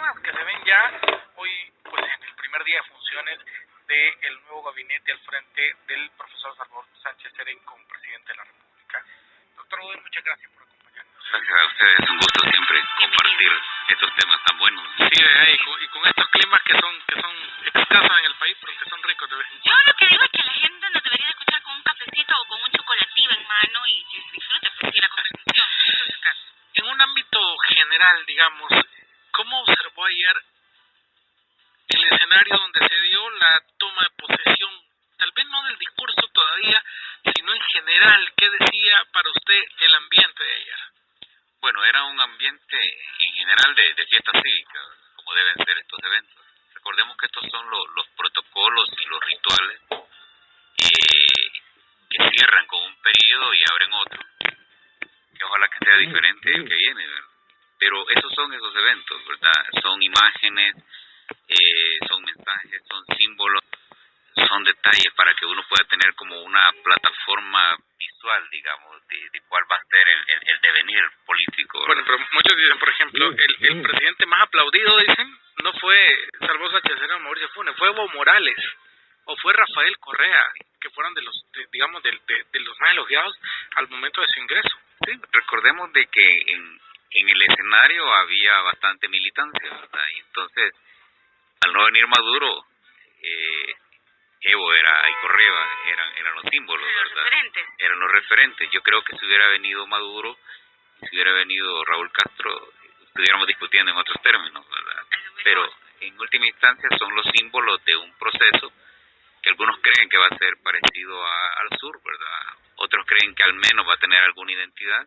más que se ven ya hoy, pues en el primer día de funciones del nuevo gabinete al frente del profesor Salvador Sánchez Serén como presidente de la República. Doctor Godoy, muchas gracias por acompañarnos. Gracias a ustedes, es un gusto siempre compartir estos temas tan buenos. Sí, y con estos climas que son escasos en el país, pero que son ricos de vez en cuando. Yo lo que digo es que la gente nos debería escuchar con un cafecito o con un chocolativo en mano y que disfrute pues, sí, la conversación. En un ámbito general, digamos, ¿cómo observó ayer el escenario donde se dio la toma de posesión, tal vez no del discurso todavía, sino en general? ¿Qué decía para usted el ambiente de ayer? Bueno, era un ambiente en general de fiesta cívica, como deben ser estos eventos. Recordemos que estos son los protocolos y los rituales que cierran con un periodo y abren otro, que ojalá que sea diferente el que viene, ¿verdad? Pero esos son esos eventos, ¿verdad? Son imágenes, son mensajes, son símbolos, son detalles para que uno pueda tener como una plataforma visual, digamos, de cuál va a ser el devenir político. Bueno, pero muchos dicen, por ejemplo, el presidente más aplaudido, dicen, no fue Salvador Sánchez Serén o Mauricio Funes, fue Evo Morales o fue Rafael Correa, que fueron de los más elogiados al momento de su ingreso. Sí, recordemos de que en el escenario había bastante militancia, ¿verdad? Y entonces, al no venir Maduro, Evo y Correa eran los símbolos, ¿verdad? Eran los referentes. Yo creo que si hubiera venido Maduro, si hubiera venido Raúl Castro, estuviéramos discutiendo en otros términos, ¿verdad? Pero en última instancia son los símbolos de un proceso que algunos creen que va a ser parecido al sur, ¿verdad? Otros creen que al menos va a tener alguna identidad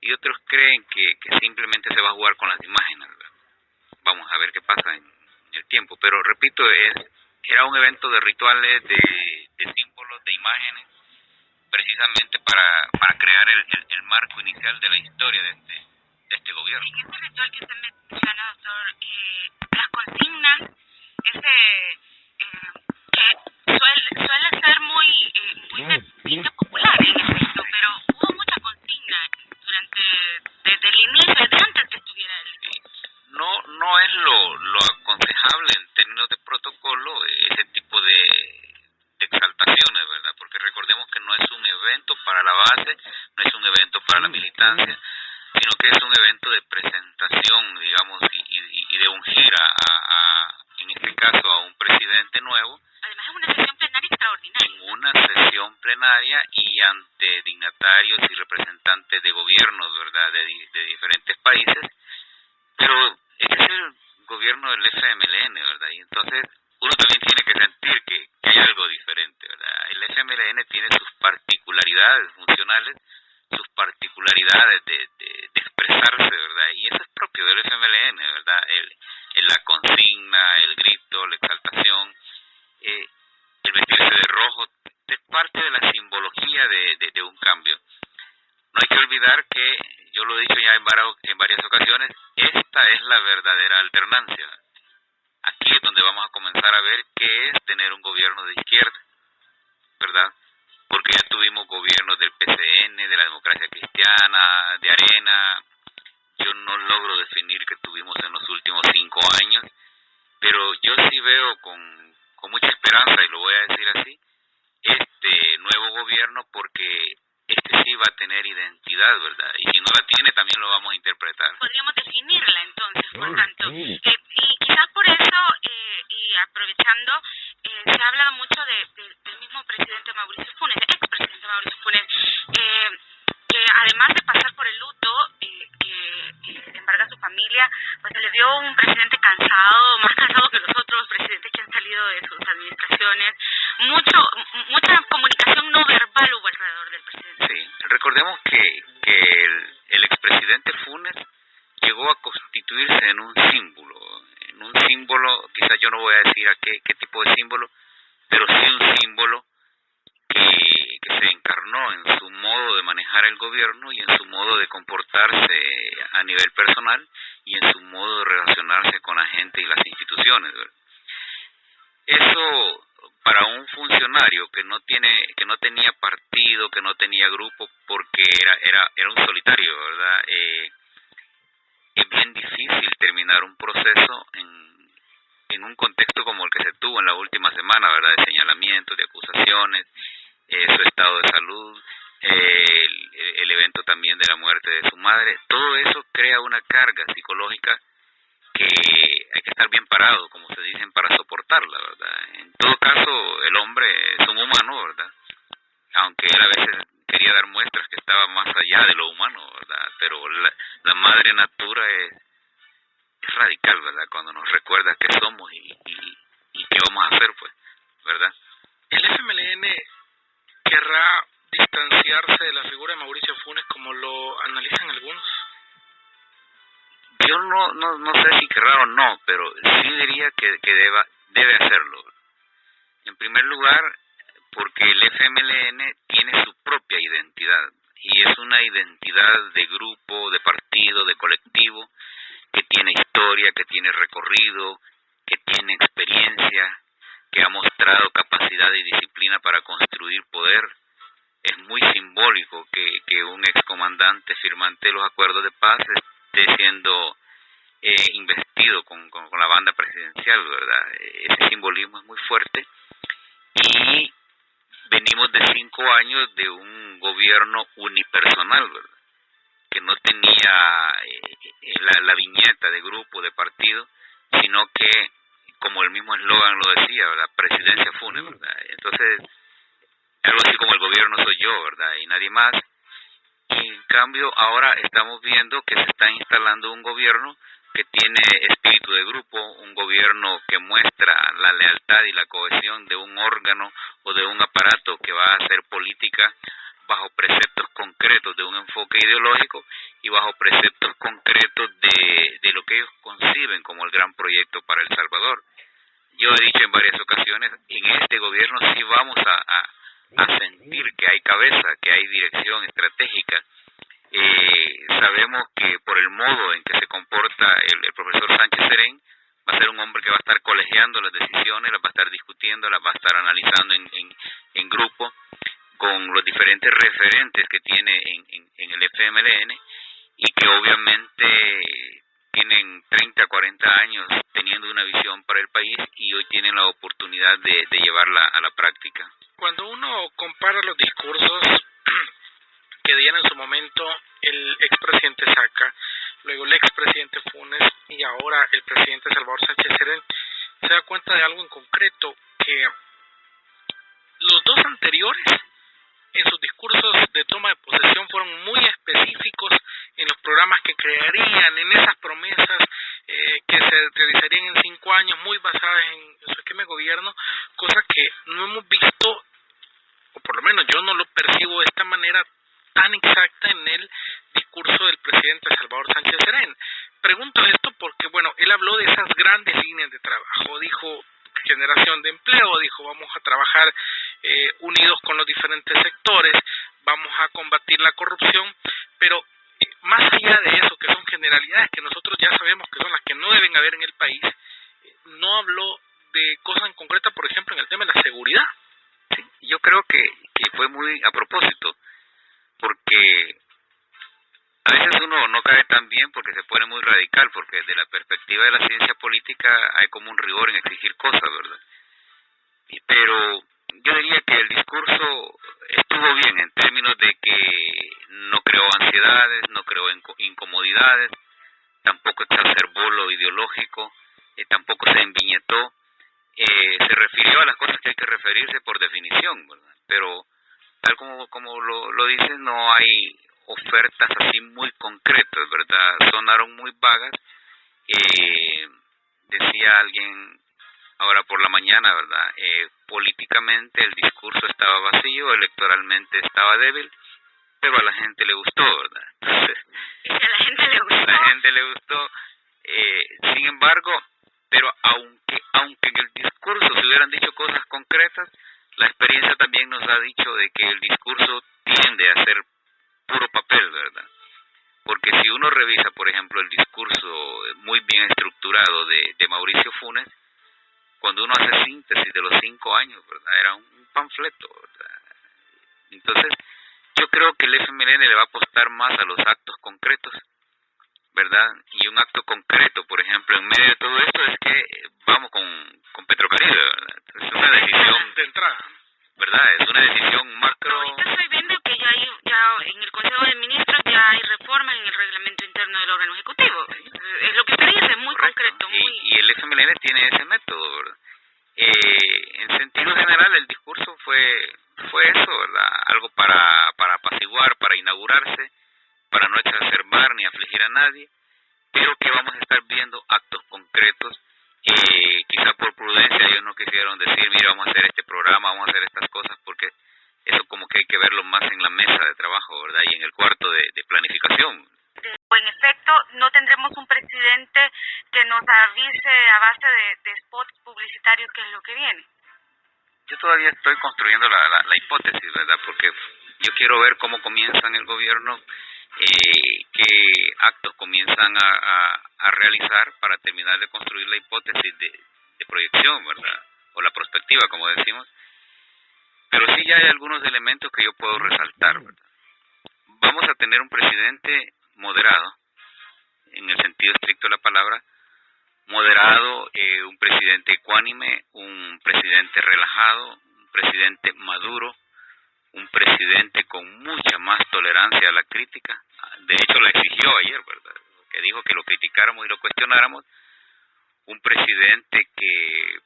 y otros creen que simplemente se va a jugar con las imágenes, ¿verdad? Vamos a ver qué pasa en el tiempo, pero repito, era un evento de rituales, de símbolos, de imágenes, precisamente para crear el marco inicial de la historia de este gobierno. En ese ritual que usted menciona, doctor, las consignas, que suele ser muy de popular en efecto, pero hubo mucha consigna desde el inicio, desde antes que estuviera el... No es lo aconsejable en términos de protocolo ese tipo de exaltaciones, ¿verdad? Porque recordemos que no es un evento para la base, no es un evento para la militancia, sino que es un evento de presentación, digamos, y de ungir en este caso a un presidente nuevo. Además es una sesión plenaria extraordinaria. En una sesión plenaria y ante dignatarios y representantes de gobiernos, ¿verdad?, de diferentes países, pero este es el gobierno del FMLN, ¿verdad? Y entonces uno también tiene que sentir que hay algo diferente, ¿verdad? El FMLN tiene sus particularidades funcionales, sus particularidades de expresarse, ¿verdad? Y eso es propio del FMLN, ¿verdad? La consigna, el grito, la exaltación, el vestirse de rojo, es parte de la simbología de un cambio. No hay que olvidar que, yo lo he dicho ya en varias ocasiones, esta es la verdadera alternancia. Aquí es donde vamos a comenzar a ver qué es tener un gobierno de izquierda, ¿verdad? Porque ya tuvimos gobiernos del PCN, de la Democracia Cristiana, de Arena. Yo no logro definir qué tuvimos en los últimos 5 años, pero yo sí veo con mucha esperanza, y lo voy a decir así, este nuevo gobierno, porque este sí va a tener identidad, ¿verdad? Y si no la tiene, también lo vamos a interpretar. Podríamos definirla entonces, por tanto. Y quizás por eso, y aprovechando, se ha hablado mucho del mismo presidente Mauricio Funes, expresidente Mauricio Funes, que además de pasar por el luto que embarga su familia, pues se le dio un presidente cansado, más cansado que los otros presidentes que han salido de sus administraciones. Mucha comunicación no verbal hubo alrededor del presidente. Sí, recordemos que el expresidente Funes llegó a constituirse en un símbolo, quizás yo no voy a decir a qué tipo de símbolo, pero sí un símbolo que se encarnó en su modo de manejar el gobierno y en su modo de comportarse a nivel personal y en su modo de relacionarse con la gente y las instituciones, ¿verdad? Eso para un funcionario que no tenía partido, que no tenía grupo, porque era un solitario, ¿verdad? Es bien difícil terminar un proceso en un contexto como el que se tuvo en la última semana, ¿verdad? De señalamientos, de acusaciones, su estado de salud, el evento también de la muerte de su madre. Todo eso crea una carga psicológica que hay que estar bien parado, como se dicen, para soportarla, ¿verdad? En todo caso, el hombre es un humano, ¿verdad? Aunque él a veces quería dar muestras que estaba más allá de lo humano, ¿verdad? Pero la madre natura es radical, ¿verdad? Cuando nos recuerda qué somos y qué vamos a hacer, pues, ¿verdad? ¿El FMLN querrá distanciarse de la figura de Mauricio Funes como lo analizan algunos? Yo no sé si querrá o no, pero sí diría que debe hacerlo. En primer lugar, porque el FMLN tiene su propia identidad, y es una identidad de grupo, de partido, de colectivo, que tiene historia, que tiene recorrido, que tiene experiencia, que ha mostrado capacidad y disciplina para construir poder. Es muy simbólico que un excomandante firmante de los acuerdos de paz esté siendo investido con la banda presidencial, ¿verdad? Ese simbolismo es muy fuerte, y venimos de 5 años de un gobierno unipersonal, ¿verdad? Que no tenía la viñeta de grupo, de partido, sino que, como el mismo eslogan lo decía, ¿verdad? Presidencia Funes, ¿verdad? Entonces, algo así como el gobierno soy yo, ¿verdad? Y nadie más. Y en cambio, ahora estamos viendo que se está instalando un gobierno que tiene espíritu de grupo, un gobierno que muestra la lealtad y la cohesión de un órgano o de un aparato que va a hacer política bajo preceptos concretos de un enfoque ideológico y bajo preceptos concretos de lo que ellos conciben como el gran proyecto para El Salvador. Yo he dicho en varias ocasiones, en este gobierno sí vamos a sentir que hay cabeza, que hay dirección estratégica. Sabemos que por el modo en que se comporta el profesor Sánchez Serén, va a ser un hombre que va a estar colegiando las decisiones, las va a estar discutiendo, las va a estar analizando en grupo, con los diferentes referentes que tiene en el FMLN, y que obviamente tienen 30, 40 años teniendo una visión para el país y hoy tienen la oportunidad de llevarla a la práctica. Cuando uno compara los discursos que dieron en su momento el expresidente Saca, luego el expresidente Funes y ahora el presidente Salvador Sánchez Serén, se da cuenta de algo en concreto, que los dos anteriores en sus discursos de toma de posesión fueron muy específicos en los programas que crearían, en esas promesas que se realizarían en 5 años, muy basadas en su esquema de gobierno, cosa que no hemos visto, o por lo menos yo no lo percibo de esta manera tan exacta en el discurso del presidente Salvador Sánchez Serén. Pregunto esto porque, bueno, él habló de esas grandes líneas de trabajo, dijo generación de empleo, dijo vamos a trabajar unidos con los diferentes sectores, vamos a combatir la corrupción, pero más allá de eso, que son generalidades que nosotros ya sabemos que son las que no deben haber en el país, no habló de cosas en concreta, por ejemplo, en el tema de la seguridad. Sí, yo creo que fue muy a propósito, porque a veces uno no cae tan bien porque se pone muy radical, porque desde la perspectiva de la ciencia política hay como un rigor en exigir cosas, ¿verdad? Pero yo diría que el discurso estuvo bien en términos de que no creó ansiedades, no creó incomodidades, tampoco exacerbó lo ideológico, tampoco se enviñetó, se refirió a las cosas que hay que referirse por definición, ¿verdad? Pero tal como lo dicen, no hay ofertas así muy concretas, ¿verdad? Sonaron muy vagas. Decía alguien ahora por la mañana, ¿verdad? Políticamente el discurso estaba vacío, electoralmente estaba débil, pero a la gente le gustó, ¿verdad? Entonces, a la gente le gustó. La gente le gustó. Sin embargo, pero aunque en el discurso se hubieran dicho cosas concretas, la experiencia también nos ha dicho de que el discurso tiende a ser puro papel, ¿verdad? Porque si uno revisa, por ejemplo, el discurso muy bien estructurado de Mauricio Funes, cuando uno hace síntesis de los 5 años, ¿verdad? Era un panfleto, ¿verdad? Entonces, yo creo que el FMLN le va a apostar más a los actos concretos, ¿verdad? Y un acto concreto, por ejemplo, en medio de todo esto es que vamos con Petrocaribe, ¿verdad? Es una decisión de entrada, ¿verdad? Es una decisión macro. Ahorita estoy viendo que ya en el Consejo de Ministros ya hay reformas en el reglamento interno del órgano ejecutivo. Es lo que usted dice, es muy Correcto. concreto. Y el FMLN tiene ese método, ¿verdad? En sentido general, el discurso fue eso, ¿verdad? Algo para apaciguar, para inaugurarse, para no exacerbar ni afligir a nadie, pero que vamos a estar viendo actos concretos. Quizá por prudencia ellos no quisieron decir, mira, vamos a hacer este programa, vamos a hacer estas cosas, porque eso como que hay que verlo más en la mesa de trabajo, ¿verdad? Y en el cuarto de planificación. O en efecto, no tendremos un presidente que nos avise a base de spots publicitarios qué es lo que viene. Yo todavía estoy construyendo la hipótesis, ¿verdad? Porque yo quiero ver cómo comienzan el gobierno, qué actos comienzan a realizar para terminar de construir la hipótesis de proyección, ¿verdad? O la perspectiva, como decimos. Pero sí ya hay algunos elementos que yo puedo resaltar, ¿verdad? Vamos a tener un presidente moderado, en el sentido estricto de la palabra, moderado, un presidente ecuánime, un presidente relajado, un presidente maduro, un presidente con mucha más tolerancia a la crítica. De hecho, la exigió ayer, ¿verdad? Que dijo que lo criticáramos y lo cuestionáramos. Un presidente que,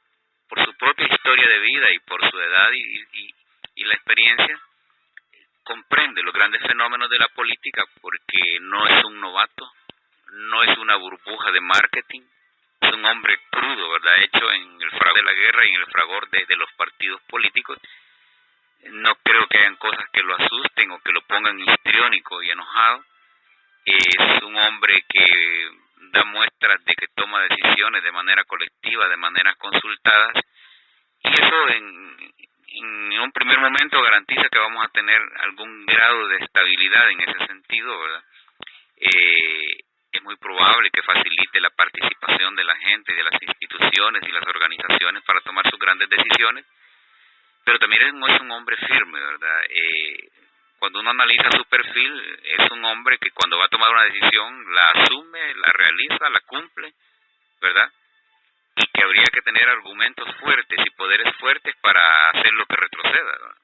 por su propia historia de vida y por su edad y la experiencia, comprende los grandes fenómenos de la política porque no es un novato, no es una burbuja de marketing, es un hombre crudo, ¿verdad? Hecho en el fragor de la guerra y en el fragor de los partidos políticos. No creo que hayan cosas que lo asusten o que lo pongan histriónico y enojado. Es un hombre que da muestras de que toma decisiones de manera colectiva, de maneras consultadas, y eso en un primer momento garantiza que vamos a tener algún grado de estabilidad en ese sentido, ¿verdad? Es muy probable que facilite la participación de la gente, de las instituciones y las organizaciones para tomar sus grandes decisiones, pero también es un hombre firme, ¿verdad? Cuando uno analiza su perfil, es un hombre que cuando va a tomar una decisión la asume, la realiza, la cumple, ¿verdad? Y que habría que tener argumentos fuertes y poderes fuertes para hacer lo que retroceda, ¿verdad?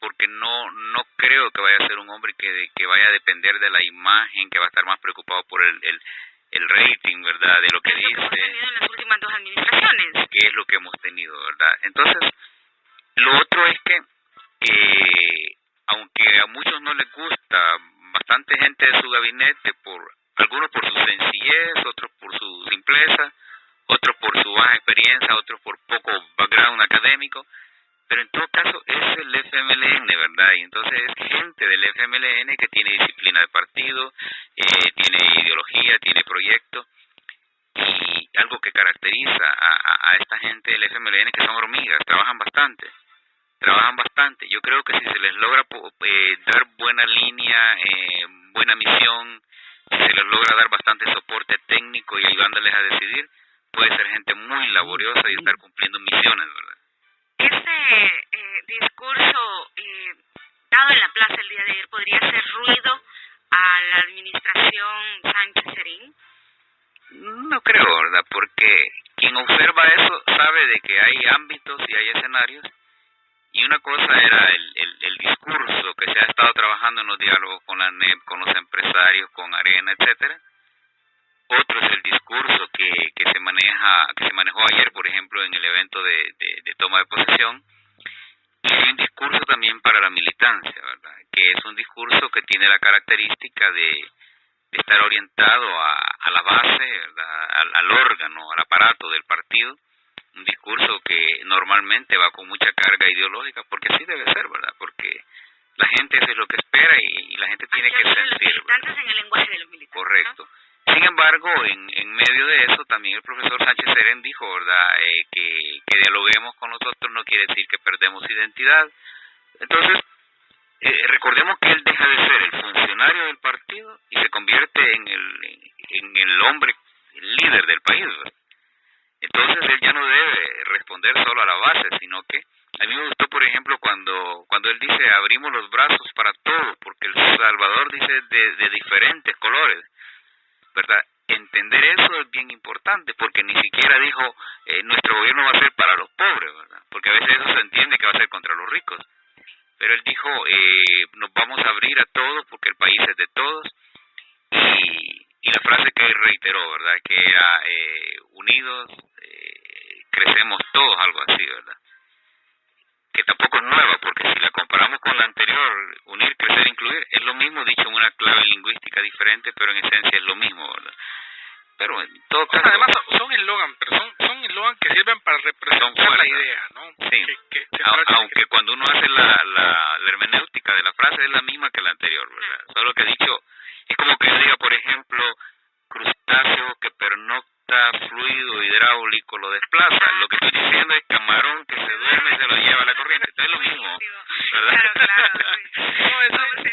Porque no creo que vaya a ser un hombre que vaya a depender de la imagen, que va a estar más preocupado por el rating, ¿verdad? De lo que dice. Hemos tenido en las últimas 2 administraciones. Que es lo que hemos tenido, ¿verdad? Entonces, lo otro es que, aunque a muchos no les gusta, bastante gente de su gabinete, algunos por su sencillez, otros por su simpleza, otros por su baja experiencia, otros por poco background académico, pero en todo caso es el FMLN, ¿verdad? Y entonces es gente del FMLN que tiene disciplina de partido, tiene ideología, tiene proyecto, y algo que caracteriza a esta gente del FMLN que son hormigas, trabajan bastante. Yo creo que si se les logra dar buena línea, buena misión, si se les logra dar bastante soporte técnico y ayudándoles a decidir, puede ser gente muy laboriosa y estar cumpliendo misiones, ¿verdad? Ese discurso dado en la plaza el día de ayer podría hacer ruido a la administración Sánchez-Serén. No creo, ¿verdad? Porque quien observa eso sabe de que hay ámbitos y hay escenarios, y una cosa era el discurso que se ha estado trabajando en los diálogos con la NEP, con los empresarios, con Arena, etcétera. Otro es el discurso que se manejó ayer, por ejemplo, en el evento de toma de posesión. Y hay un discurso también para la militancia, ¿verdad? Que es un discurso que tiene la característica de estar orientado a la base, ¿verdad? Al órgano, al aparato del partido. Un discurso que normalmente va con mucha carga ideológica, porque así debe ser, ¿verdad? Porque la gente eso es lo que espera y la gente tiene que sentir. Los militantes en el lenguaje de los militantes. Correcto. ¿No? Sin embargo, en medio de eso, también el profesor Sánchez-Serén dijo, ¿verdad? Que dialoguemos con nosotros no quiere decir que perdemos identidad. Entonces, recordemos que él deja de ser el funcionario del partido y se convierte en el hombre, el líder del país, ¿verdad? Entonces él ya no debe responder solo a la base, sino que a mí me gustó, por ejemplo, cuando él dice abrimos los brazos para todos, porque El Salvador dice de diferentes colores. ¿verdad? Entender eso es bien importante, porque ni siquiera dijo nuestro gobierno va a ser para los pobres, ¿verdad? Porque a veces eso se entiende que va a ser contra los ricos. Pero él dijo, nos vamos a abrir a todos porque el país es de todos. Y la frase que él reiteró, ¿verdad? Que era unidos, crecemos todos, algo así, ¿verdad? Que tampoco es nueva, porque si la comparamos con la anterior, unir, crecer, incluir, es lo mismo dicho en una clave lingüística diferente, pero en esencia es lo mismo, ¿verdad? Pero en todo caso... Además son eslogan, pero son eslogan que sirven para representar la idea, ¿no? Sí, aunque cuando uno hace la hermenéutica de la frase es la misma que la anterior, ¿verdad? Solo que dicho, es como que diga, por ejemplo, crustáceo que pernocta, fluido, hidráulico, lo desplaza. Lo que estoy diciendo es camarón que se duerme y se lo lleva a la corriente. Entonces es lo mismo, ¿verdad? Claro, sí. No, eso es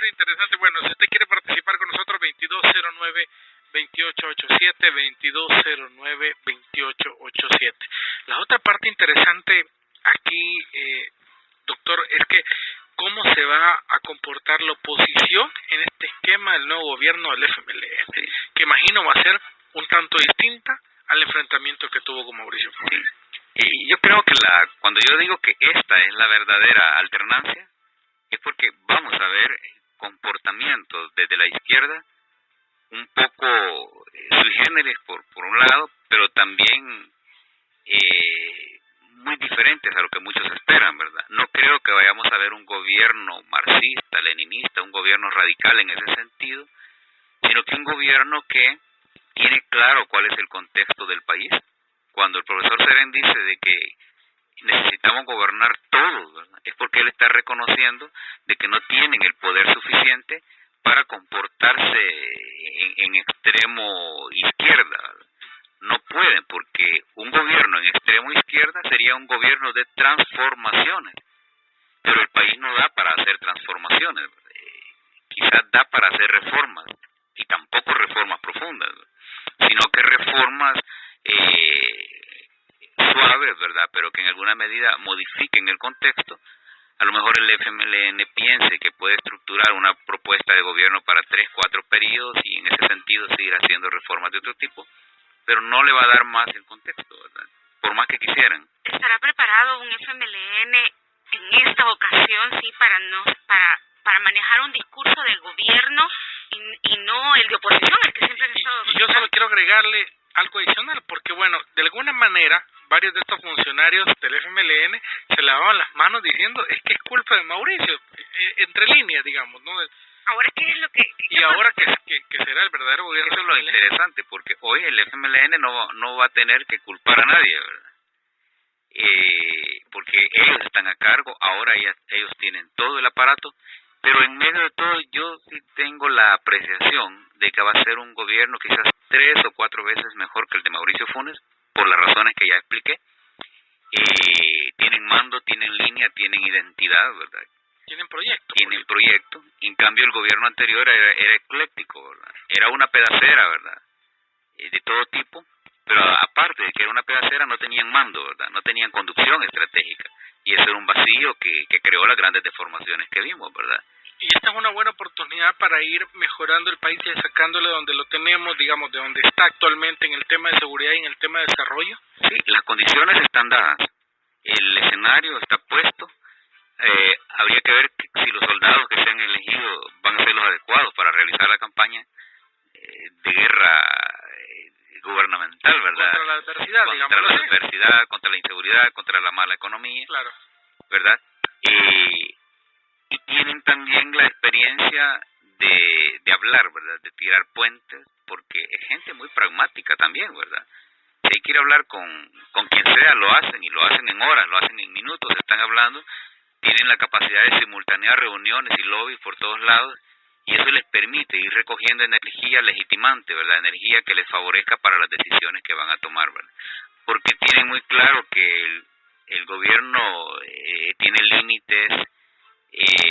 interesante. Bueno, si usted quiere participar con nosotros, 2209-2887, 2209-2887. La otra parte interesante aquí, doctor, es que cómo se va a comportar la oposición en este esquema del nuevo gobierno del FMLN, que imagino va a ser un tanto distinta al enfrentamiento que tuvo con Mauricio Funes. Sí. Y yo creo que cuando yo digo que esta es la verdadera alternancia, es porque vamos a ver comportamientos desde la izquierda un poco sui generis por un lado, pero también muy diferentes a lo que muchos esperan, ¿verdad? No creo que vayamos a ver un gobierno marxista, leninista, un gobierno radical en ese sentido, sino que un gobierno que tiene claro cuál es el contexto del país. Cuando el profesor Serén dice de que necesitamos gobernar todos, ¿verdad? Es porque él está reconociendo de que no tienen el poder suficiente para comportarse en extremo izquierda, ¿verdad? No pueden, porque un gobierno en extremo izquierda sería un gobierno de transformaciones, pero el país no da para hacer transformaciones, quizás da para hacer reformas, y tampoco reformas profundas, sino que reformas suaves, ¿verdad? Pero que en alguna medida modifiquen el contexto. A lo mejor el FMLN piense que puede estructurar una propuesta de gobierno para 3, 4 periodos y en ese sentido seguir haciendo reformas de otro tipo, pero no le va a dar más el contexto, ¿verdad? Por más que quisieran. ¿Estará preparado un FMLN en esta ocasión, sí, para manejar un discurso del gobierno y no el de oposición, el que siempre han estado... Y yo solo quiero agregarle algo adicional, porque bueno, de alguna manera, varios de estos funcionarios del FMLN se lavaban las manos diciendo, es que es culpa de Mauricio, entre líneas, digamos, ¿no? Ahora, ¿qué es lo que y ahora que será el verdadero gobierno? Eso es lo interesante, porque hoy el FMLN no va a tener que culpar a nadie, ¿verdad? Porque ellos están a cargo, ahora ellos tienen todo el aparato, pero en medio de todo yo sí tengo la apreciación de que va a ser un gobierno quizás 3 o 4 veces mejor que el de Mauricio Funes, por las razones que ya expliqué. Tienen mando, tienen línea, tienen identidad, ¿verdad? Tienen proyecto. Tienen proyecto. En cambio el gobierno anterior era ecléctico, ¿verdad? Era una pedacera, ¿verdad? De todo tipo, pero aparte de que era una pedacera no tenían mando, ¿verdad? No tenían conducción estratégica. Y eso era un vacío que creó las grandes deformaciones que vimos, ¿verdad? Y esta es una buena oportunidad para ir mejorando el país y sacándole donde lo tenemos, digamos, de donde está actualmente en el tema de seguridad y en el tema de desarrollo. Sí, las condiciones están dadas, el escenario está puesto, habría que ver si los soldados que sean elegidos van a ser los adecuados para realizar la campaña de guerra gubernamental, ¿verdad? Contra la adversidad, contra la adversidad, contra la inseguridad, contra la mala economía, claro, ¿verdad? Y tienen también la experiencia de hablar, ¿verdad? De tirar puentes, porque es gente muy pragmática también, ¿verdad? Si hay que ir a hablar con quien sea, lo hacen, y lo hacen en horas, lo hacen en minutos, están hablando, tienen la capacidad de simultanear reuniones y lobbies por todos lados, y eso les permite ir recogiendo energía legitimante, ¿verdad? Energía que les favorezca para las decisiones que van a tomar, ¿verdad? Porque tienen muy claro que el gobierno tiene límites,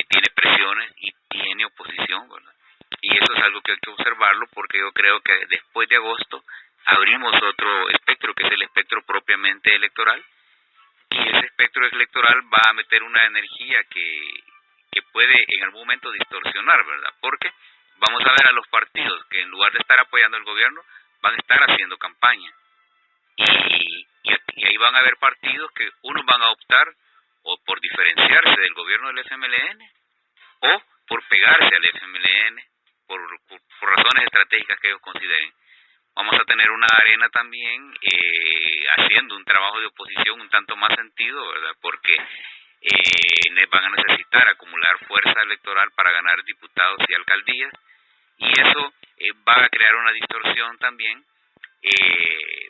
tiene presiones y tiene oposición, ¿verdad? Y eso es algo que hay que observarlo, porque yo creo que después de agosto abrimos otro espectro, que es el espectro propiamente electoral, y ese espectro electoral va a meter una energía que puede en algún momento distorsionar, ¿verdad? Porque vamos a ver a los partidos que en lugar de estar apoyando al gobierno, van a estar haciendo campaña. Y ahí van a haber partidos que unos van a optar o por diferenciarse del gobierno del FMLN o por pegarse al FMLN por razones estratégicas que ellos consideren. Vamos a tener una arena también haciendo un trabajo de oposición un tanto más sentido, ¿verdad? Porque van a necesitar acumular fuerza electoral para ganar diputados y alcaldías, y eso va a crear una distorsión también.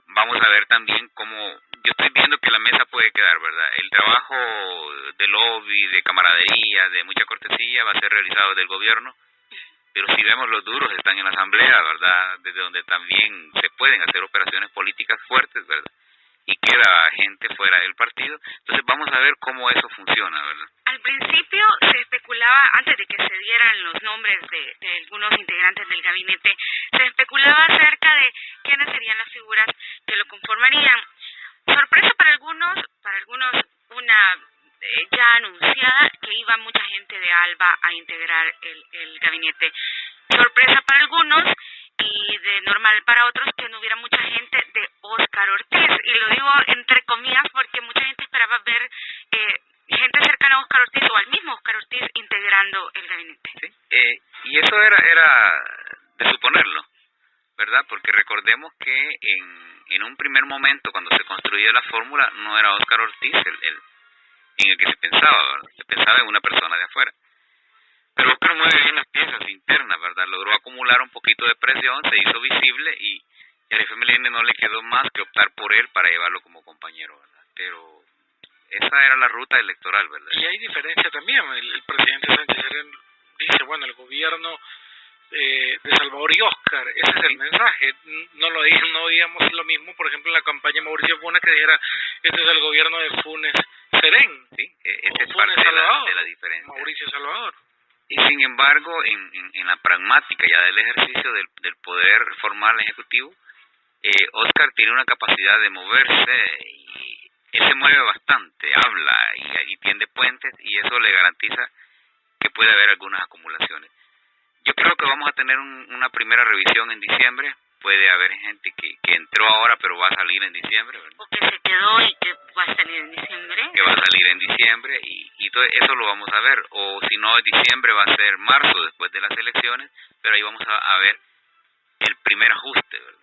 Vamos a ver también cómo, yo estoy viendo que la mesa puede quedar, ¿verdad? El trabajo de lobby, de camaradería, de mucha cortesía va a ser realizado desde el gobierno, pero si vemos los duros están en la asamblea, ¿verdad? Desde donde también se pueden hacer operaciones políticas fuertes, ¿verdad? Y queda gente fuera del partido. Entonces vamos a ver cómo eso funciona, ¿verdad? Al principio se especulaba, antes de que se dieran los nombres de algunos integrantes del gabinete, se especulaba acerca de quiénes serían las figuras que lo conformarían. Sorpresa para algunos una ya anunciada que iba mucha gente de ALBA a integrar el gabinete. Sorpresa para algunos y de normal para otros que no hubiera mucha gente de Óscar Ortiz. Y lo digo entre comillas porque mucha gente esperaba ver gente cercana a Óscar Ortiz o al mismo Óscar Ortiz integrando el gabinete. Sí, y eso era de suponerlo, ¿verdad? Porque recordemos que en un primer momento, cuando se construyó la fórmula, no era Óscar Ortiz en el que se pensaba, ¿verdad? Se pensaba en una persona de afuera. Pero Óscar mueve bien las piezas internas, ¿verdad? Logró acumular un poquito de presión, se hizo visible y al FMLN no le quedó más que optar por él para llevarlo como compañero, ¿verdad? Pero esa era la ruta electoral, ¿verdad? Y hay diferencia también. El presidente Sánchez Serén dice, bueno, el gobierno de Salvador y Óscar, ese es el mensaje. No oíamos lo mismo, por ejemplo, en la campaña de Mauricio Funes, que dijera, este es el gobierno de Funes Serén. Sí, esa es Funes parte Salvador, de la diferencia. Mauricio Salvador. Y sin embargo, en la pragmática ya del ejercicio del poder formal ejecutivo, Óscar tiene una capacidad de moverse y él se mueve bastante, habla y tiende puentes, y eso le garantiza que puede haber algunas acumulaciones. Yo creo que vamos a tener una primera revisión en diciembre. Puede haber gente que entró ahora pero va a salir en diciembre, ¿verdad? O que se quedó y que va a salir en diciembre. Que va a salir en diciembre y todo eso lo vamos a ver. O si no, diciembre va a ser marzo después de las elecciones, pero ahí vamos a ver el primer ajuste, ¿verdad?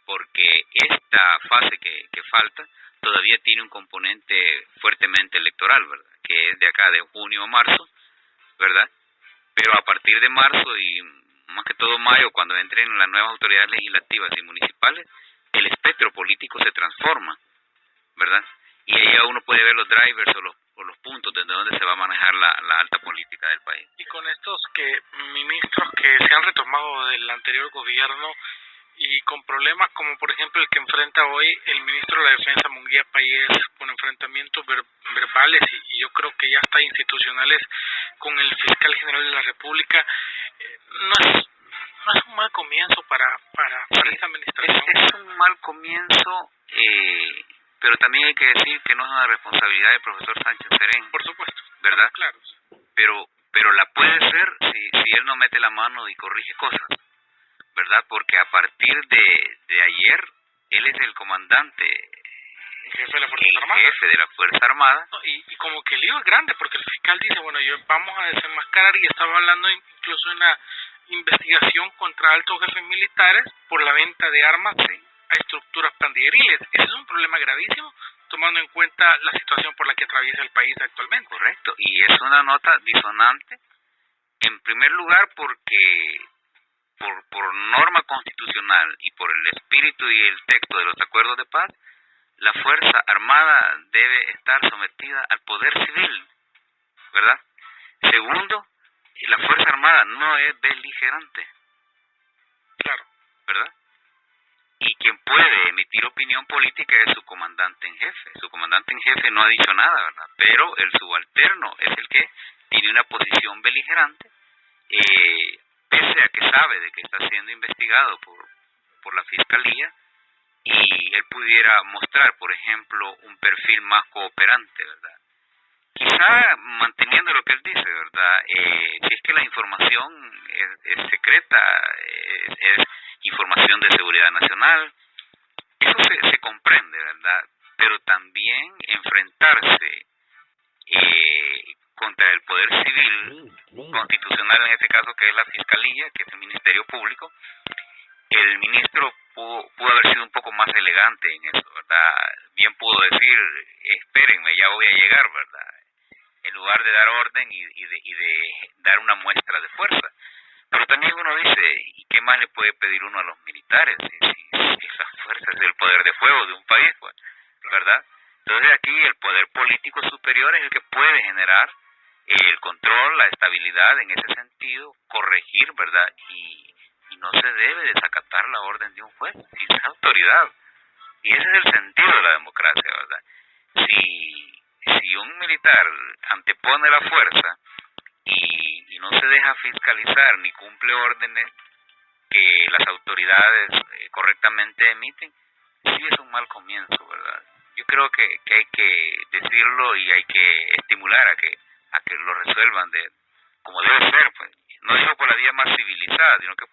Porque esta fase que falta todavía tiene un componente fuertemente electoral, ¿verdad? Que es de acá, de junio a marzo, ¿verdad? Pero a partir de marzo y más que todo mayo, cuando entren las nuevas autoridades legislativas y municipales, el espectro político se transforma, ¿verdad? Y ahí ya uno puede ver los drivers o los puntos desde donde se va a manejar la alta política del país. Y con estos ministros que se han retomado del anterior gobierno y con problemas como por ejemplo el que enfrenta hoy el ministro de la Defensa, Munguía Payés, con enfrentamientos verbales y yo creo que ya hasta institucionales con el fiscal general de la República, no es un mal comienzo para esta administración. Es un mal comienzo, pero también hay que decir que no es una responsabilidad del profesor Sánchez Serén. Por supuesto, ¿verdad? Claro. Pero la puede ser si él no mete la mano y corrige cosas, ¿verdad? Porque a partir de ayer, él es el comandante, el jefe de la Fuerza Armada. Jefe de la Fuerza Armada. No, y como que el lío es grande, porque el fiscal dice, bueno, vamos a desenmascarar, y estaba hablando incluso de una investigación contra altos jefes militares por la venta de armas a estructuras pandilleriles. Ese es un problema gravísimo, tomando en cuenta la situación por la que atraviesa el país actualmente. Correcto, y es una nota disonante, en primer lugar porque por norma constitucional y por el espíritu y el texto de los acuerdos de paz, la Fuerza Armada debe estar sometida al poder civil, ¿verdad? Segundo, la Fuerza Armada no es beligerante, claro, ¿verdad? Y quien puede emitir opinión política es su comandante en jefe. Su comandante en jefe no ha dicho nada, ¿verdad? Pero el subalterno es el que tiene una posición beligerante, pese a que sabe de que está siendo investigado por la Fiscalía, y él pudiera mostrar, por ejemplo, un perfil más cooperante, ¿verdad? quizá manteniendo lo que él dice, ¿verdad? Si es que la información es secreta, es información de seguridad nacional, eso se comprende, ¿verdad? Pero también enfrentarse contra el poder civil constitucional, en este caso que es la Fiscalía, que es el Ministerio Público, el ministro pudo haber sido un poco más elegante en eso, ¿verdad? Bien pudo decir, espérenme, ya voy a llegar, ¿verdad? En lugar de dar orden y de dar una muestra de fuerza. Pero también uno dice, ¿y qué más le puede pedir uno a los militares? Si esa fuerza es el poder de fuego de un país, pues, ¿verdad? Entonces aquí el poder político superior es el que puede generar el control, la estabilidad en ese sentido, corregir, ¿verdad? Y no se debe desacatar la orden de un juez, si es autoridad. Y ese es el sentido de la democracia, ¿verdad? Si un militar antepone la fuerza y no se deja fiscalizar ni cumple órdenes que las autoridades correctamente emiten, sí es un mal comienzo, ¿verdad? Yo creo que hay que decirlo y hay que estimular a que lo resuelvan como debe ser, pues. No digo por la vía más civilizada, sino que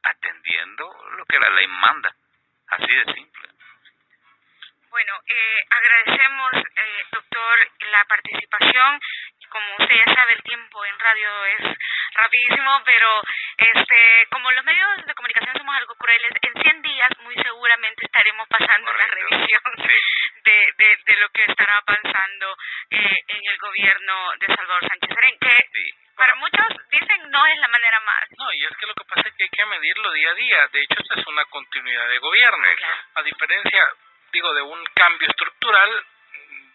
atendiendo lo que la ley manda, así de simple. Bueno, agradecemos, doctor, la participación. Como usted ya sabe, el tiempo en radio es rapidísimo, pero como los medios de comunicación somos algo crueles, en 100 días muy seguramente estaremos pasando una revisión de lo que estará pasando en el gobierno de Salvador Sánchez Serén, que para muchos dicen no es la manera más. No, y es que lo que pasa es que hay que medirlo día a día. De hecho, esta es una continuidad de gobierno. Claro. A diferencia, digo, de un cambio estructural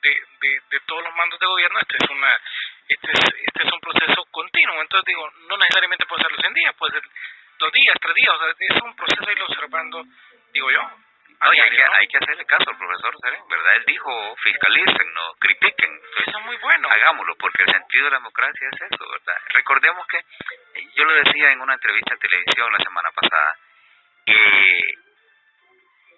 de todos los mandos de gobierno, este es un proceso continuo. Entonces, digo, no necesariamente puede ser los 100 días, puede ser 2 días, 3 días. O sea, es un proceso irlo observando, digo yo. Oye, hay que hacerle caso al profesor Serén, ¿verdad? Él dijo, fiscalicen, no critiquen. Entonces, eso es muy bueno. Hagámoslo, porque el sentido de la democracia es eso, ¿verdad? Recordemos que, yo lo decía en una entrevista en televisión la semana pasada, que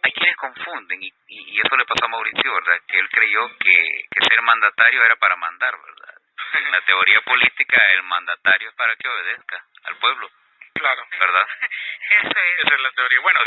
hay quienes confunden, y eso le pasó a Mauricio, ¿verdad? Que él creyó que ser mandatario era para mandar, ¿verdad? En la teoría política, el mandatario es para que obedezca al pueblo. Claro. ¿Verdad? Eso es. Esa es la teoría. Bueno,